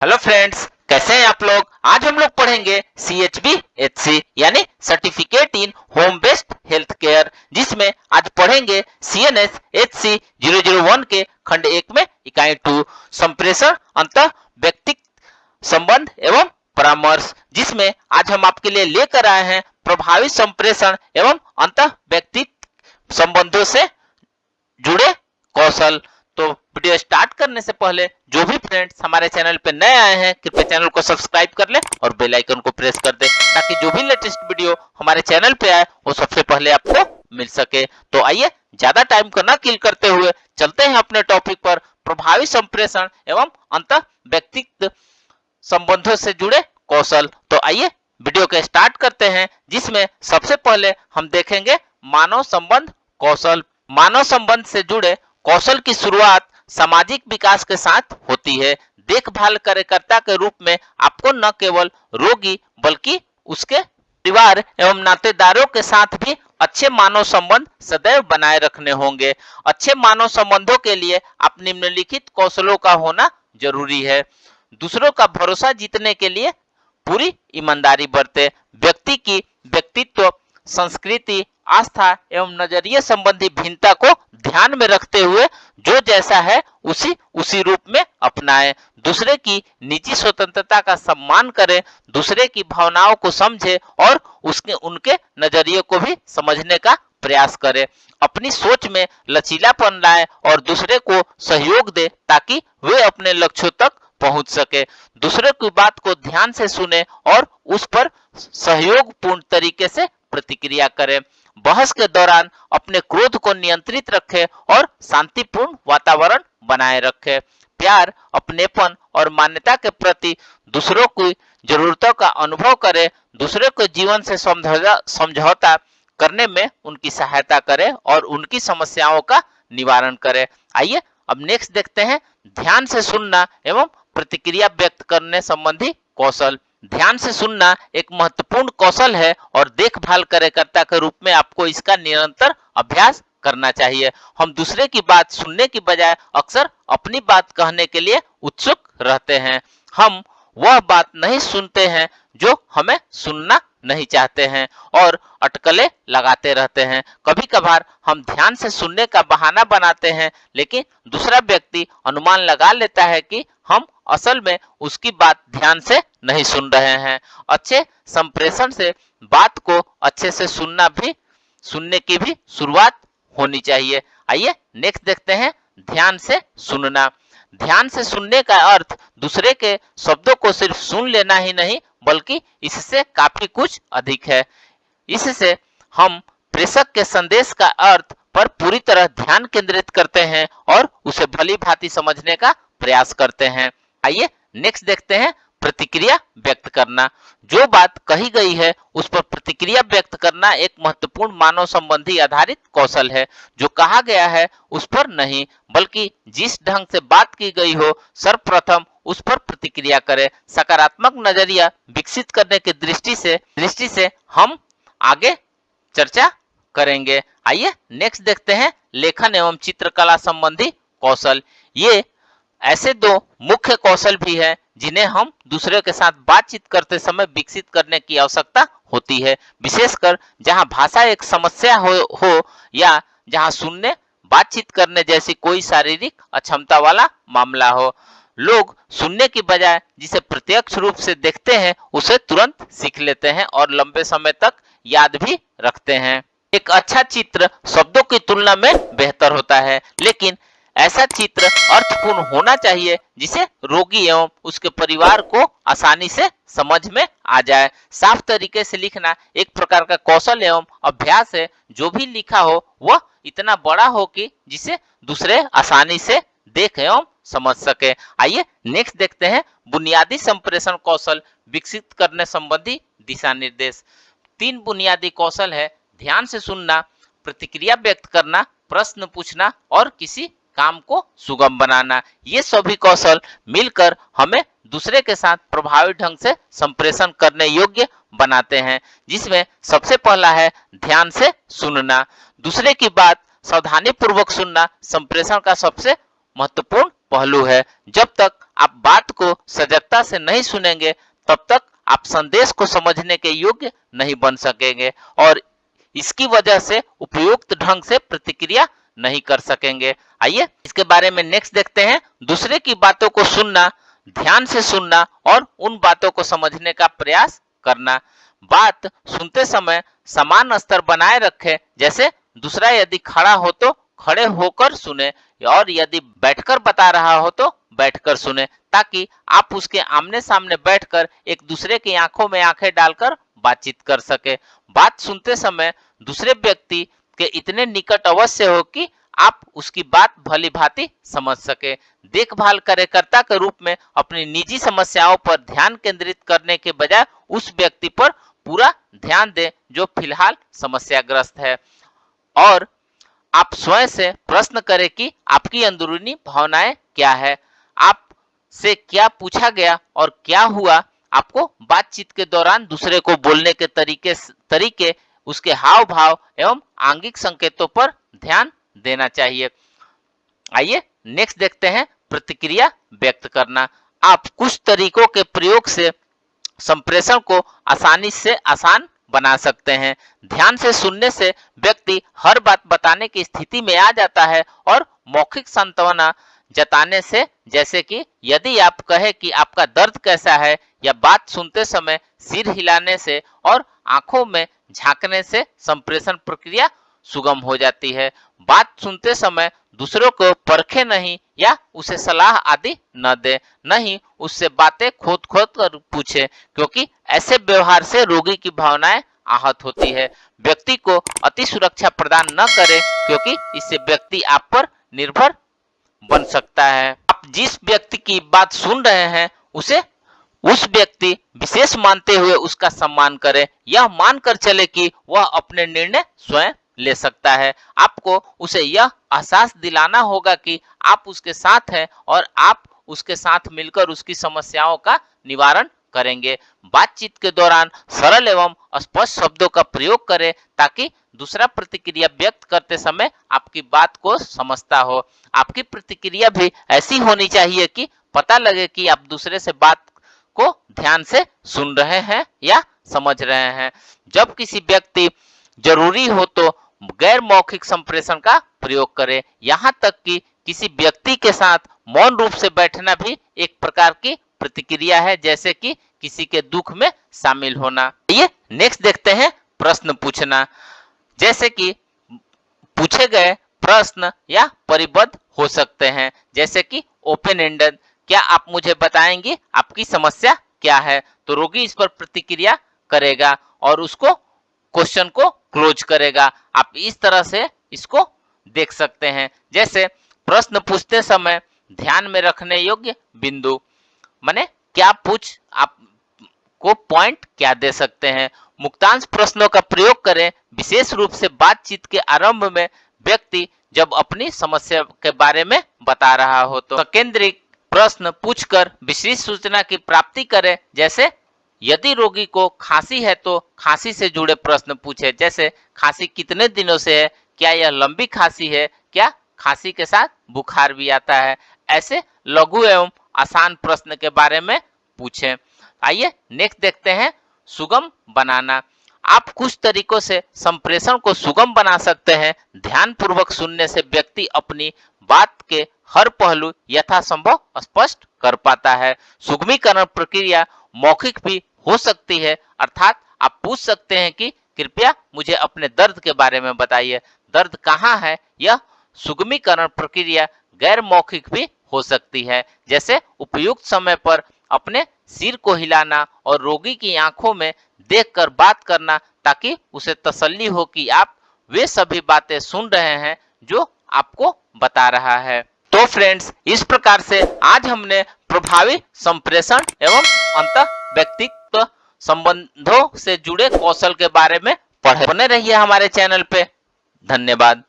Hello friends, कैसे हैं आप लोग। आज हम लोग पढ़ेंगे CHB-HC यानी certificate in home based health care, जिसमें आज पढ़ेंगे CNS HC 001 के खंड 1 में इकाई 2 संप्रेषण अंत व्यक्ति संबंध एवं परामर्श, जिसमें आज हम आपके लिए लेकर आए हैं प्रभावी संप्रेषण एवं अंत व्यक्ति संबंधों से जुड़े कौशल। तो वीडियो स्टार्ट करने से पहले जो भी फ्रेंड्स हमारे चैनल पे नए आए हैं कृपया चैनल को सब्सक्राइब कर ले और बेल आइकन को प्रेस कर दे, ताकि जो भी लेटेस्ट वीडियो हमारे चैनल पे आए वो सबसे पहले आपको मिल सके। तो आइए ज्यादा टाइम को ना किल करते हुए चलते हैं अपने टॉपिक पर, प्रभावी संप्रेषण एवं अंत व्यक्तित्व संबंधों से जुड़े कौशल। तो आइए वीडियो को स्टार्ट करते हैं, जिसमें सबसे पहले हम देखेंगे मानव संबंध कौशल। मानव संबंध से जुड़े कौशल की शुरुआत सामाजिक विकास के साथ होती है। देखभाल कार्यकर्ता के रूप में आपको न केवल रोगी बल्कि उसके परिवार एवं नातेदारों के साथ भी अच्छे मानव संबंध सदैव बनाए रखने होंगे। अच्छे मानव संबंधों के लिए आप निम्नलिखित कौशलों का होना जरूरी है। दूसरों का भरोसा जीतने के लिए पूरी ईमानदारी बरते। व्यक्ति की व्यक्तित्व, संस्कृति, आस्था एवं नजरिए संबंधी भिन्नता को ध्यान में रखते हुए जो जैसा है उसी रूप में अपनाए। दूसरे की निजी स्वतंत्रता का सम्मान करे, दूसरे की भावनाओं को समझे और उनके नजरिए को भी समझने का प्रयास करे। अपनी सोच में लचीलापन लाए और दूसरे को सहयोग दे ताकि वे अपने लक्ष्यों तक पहुंच सके। दूसरे की बात को ध्यान से सुने और उस पर सहयोगपूर्ण तरीके से प्रतिक्रिया करें। बहस के दौरान अपने क्रोध को नियंत्रित रखें और शांतिपूर्ण वातावरण बनाए रखें। प्यार, अपनेपन और मान्यता के प्रति दूसरों की जरूरतों का अनुभव करें। दूसरे को जीवन से समझौता करने में उनकी सहायता करें और उनकी समस्याओं का निवारण करें। आइए अब नेक्स्ट देखते हैं ध्यान से सुनना एवं प्रतिक्रिया व्यक्त करने संबंधी कौशल। ध्यान से सुनना एक महत्वपूर्ण कौशल है और देखभाल कार्यकर्ता के रूप में आपको इसका निरंतर अभ्यास करना चाहिए। हम दूसरे की बात सुनने की बजाय अक्सर अपनी बात कहने के लिए उत्सुक रहते हैं। हम वह बात नहीं सुनते हैं जो हमें सुनना नहीं चाहते हैं और अटकलें लगाते रहते हैं। कभी कभार हम ध्यान से सुनने का बहाना बनाते हैं, लेकिन दूसरा व्यक्ति अनुमान लगा लेता है कि हम असल में उसकी बात ध्यान से नहीं सुन रहे हैं। अच्छे संप्रेषण से बात को अच्छे से सुनने की भी शुरुआत होनी चाहिए। आइए नेक्स्ट देखते हैं ध्यान से सुनना। ध्यान से सुनने का अर्थ दूसरे के शब्दों को सिर्फ सुन लेना ही नहीं, बल्कि इससे काफी कुछ अधिक है। इससे हम प्रेषक के संदेश का अर्थ पर पूरी तरह ध्यान केंद्रित करते हैं और उसे भली भांति समझने का प्रयास करते हैं। आइए नेक्स्ट देखते हैं प्रतिक्रिया व्यक्त करना। जो बात कही गई है उस पर प्रतिक्रिया व्यक्त करना एक महत्वपूर्ण मानव संबंधी आधारित कौशल है। जो कहा गया है उस पर नहीं, बल्कि जिस ढंग से बात की गई हो सर्वप्रथम उस पर प्रतिक्रिया करें। सकारात्मक नजरिया विकसित करने की दृष्टि से हम आगे चर्चा करेंगे। आइए नेक्स्ट देखते हैं लेखन एवं चित्रकला संबंधी कौशल। ये ऐसे दो मुख्य कौशल भी हैं जिन्हें हम दूसरे के साथ बातचीत करते समय विकसित करने की आवश्यकता होती है, विशेषकर जहां भाषा एक समस्या हो या जहां सुनने बातचीत करने जैसी कोई शारीरिक अक्षमता वाला मामला हो। लोग सुनने की बजाय जिसे प्रत्यक्ष रूप से देखते हैं उसे तुरंत सीख लेते हैं और लंबे समय तक याद भी रखते हैं। एक अच्छा चित्र शब्दों की तुलना में बेहतर होता है, लेकिन ऐसा चित्र अर्थपूर्ण होना चाहिए जिसे रोगी एवं उसके परिवार को आसानी से समझ में आ जाए। साफ तरीके से लिखना एक प्रकार का कौशल एवं अभ्यास है। जो भी लिखा हो वह इतना बड़ा हो कि जिसे दूसरे आसानी से देख एवं समझ सके। आइए नेक्स्ट देखते हैं बुनियादी संप्रेषण कौशल विकसित करने संबंधी दिशा निर्देश। 3 बुनियादी कौशल है: ध्यान से सुनना, प्रतिक्रिया व्यक्त करना, प्रश्न पूछना और किसी काम को सुगम बनाना। ये सभी कौशल मिलकर हमें दूसरे के साथ प्रभावी ढंग से संप्रेषण करने योग्य बनाते हैं, जिसमें सबसे पहला है ध्यान से सुनना। दूसरे की बात सावधानी पूर्वक सुनना संप्रेषण का सबसे महत्वपूर्ण पहलू है। जब तक आप बात को सजगता से नहीं सुनेंगे तब तक आप संदेश को समझने के योग्य नहीं बन सकेंगे और इसकी वजह से उपयुक्त ढंग से प्रतिक्रिया नहीं कर सकेंगे। आइए इसके बारे में नेक्स्ट देखते हैं। दूसरे की बातों को सुनना, ध्यान से सुनना और उन बातों को समझने का प्रयास करना। बात सुनते समय समान स्तर बनाए रखें, जैसे दूसरा यदि खड़ा हो तो खड़े होकर सुने और यदि बैठकर बता रहा हो तो बैठकर सुने, ताकि आप उसके आमने सामने बैठकर एक दूसरे की आंखों में आंखें डालकर बातचीत कर सके। बात सुनते समय दूसरे व्यक्ति के इतने निकट अवश्य हो कि आप उसकी बात भली भांति समझ सके। देखभाल कार्यकर्ता के रूप में अपनी निजी समस्याओं पर ध्यान केंद्रित करने के बजाय उस व्यक्ति पर पूरा ध्यान दें जो फिलहाल समस्याग्रस्त है और आप स्वयं से प्रश्न करें कि आपकी अंदरूनी भावनाएं क्या है, आपसे क्या पूछा गया और क्या हुआ। आपको बातचीत के दौरान दूसरे को बोलने के तरीके उसके हाव भाव एवं आंगिक संकेतों पर ध्यान देना चाहिए। आइए नेक्स्ट देखते हैं, प्रतिक्रिया व्यक्त करना। आप कुछ तरीकों के प्रयोग से संप्रेषण को आसानी से आसान बना सकते हैं। ध्यान से सुनने से व्यक्ति हर बात बताने की स्थिति में आ जाता है और मौखिक सांत्वना जताने से, जैसे कि यदि आप कहें कि आपका दर्द कैसा है, या बात सुनते समय सिर हिलाने से और आंखों में झांकने से संप्रेषण प्रक्रिया सुगम हो जाती है। बात सुनते समय दूसरों को परखे नहीं या उसे सलाह आदि न दे, नहीं उससे बातें खोद खोद कर पूछे, क्योंकि ऐसे व्यवहार से रोगी की भावनाएं आहत होती है। व्यक्ति को अति सुरक्षा प्रदान न करें, क्योंकि इससे व्यक्ति आप पर निर्भर बन सकता है। आप जिस व्यक्ति की बात सुन रहे हैं उसे उस व्यक्ति विशेष मानते हुए उसका सम्मान करें। यह मानकर चले कि वह अपने निर्णय स्वयं ले सकता है। आपको उसे यह एहसास दिलाना होगा कि आप उसके साथ हैं और आप उसके साथ मिलकर उसकी समस्याओं का निवारण करेंगे। बातचीत के दौरान सरल एवं स्पष्ट शब्दों का प्रयोग करें ताकि दूसरा प्रतिक्रिया व्यक्त करते समय आपकी बात को समझता हो। आपकी प्रतिक्रिया भी ऐसी होनी चाहिए कि पता लगे कि आप दूसरे से बात को ध्यान से सुन रहे हैं या समझ रहे हैं। जब किसी व्यक्ति जरूरी हो तो गैर मौखिक संप्रेषण का प्रयोग करें। यहाँ तक कि किसी व्यक्ति के साथ मौन रूप से बैठना भी एक प्रकार की प्रतिक्रिया है, जैसे कि किसी के दुख में शामिल होना। ये नेक्स्ट देखते हैं, प्रश्न पूछना। जैसे कि पूछे गए प्रश्न या परिबद्ध हो सकते हैं, जैसे कि ओपन एंडेड, क्या आप मुझे बताएंगे आपकी समस्या क्या है, तो रोगी इस पर प्रतिक्रिया करेगा और उसको क्वेश्चन को क्लोज करेगा। आप इस तरह से इसको देख सकते हैं। जैसे प्रश्न पूछते समय ध्यान में रखने योग्य बिंदु, माने क्या पूछ आपको पॉइंट क्या दे सकते हैं। मुक्तांश प्रश्नों का प्रयोग करें, विशेष रूप से बातचीत के आरंभ में व्यक्ति जब अपनी समस्या के बारे में बता रहा हो तो केंद्रित प्रश्न पूछकर विशेष सूचना की प्राप्ति करें। जैसे यदि रोगी को खांसी है तो खांसी से जुड़े प्रश्न पूछे, जैसे खांसी कितने दिनों से है, क्या यह लंबी खांसी है, क्या खांसी के साथ बुखार भी आता है। ऐसे लघु एवं आसान प्रश्न के बारे में पूछें। आइए नेक्स्ट देखते हैं, सुगम बनाना। आप कुछ तरीकों से संप्रेषण को सुगम बना सकते हैं। ध्यान पूर्वक सुनने से व्यक्ति अपनी बात के हर पहलू यथासंभव स्पष्ट कर पाता है। सुगमीकरण प्रक्रिया मौखिक भी हो सकती है, अर्थात आप पूछ सकते हैं कि कृपया मुझे अपने दर्द के बारे में बताइए, दर्द कहाँ है। यह सुगमीकरण प्रक्रिया गैर मौखिक भी हो सकती है, जैसे उपयुक्त समय पर अपने सिर को हिलाना और रोगी की आंखों में देखकर बात करना, ताकि उसे तसल्ली हो कि आप वे सभी बातें सुन रहे हैं जो आपको बता रहा है। तो फ्रेंड्स, इस प्रकार से आज हमने प्रभावी संप्रेषण एवं अंतः व्यक्तित्व संबंधों से जुड़े कौशल के बारे में पढ़े। बने रहिए हमारे चैनल पे। धन्यवाद।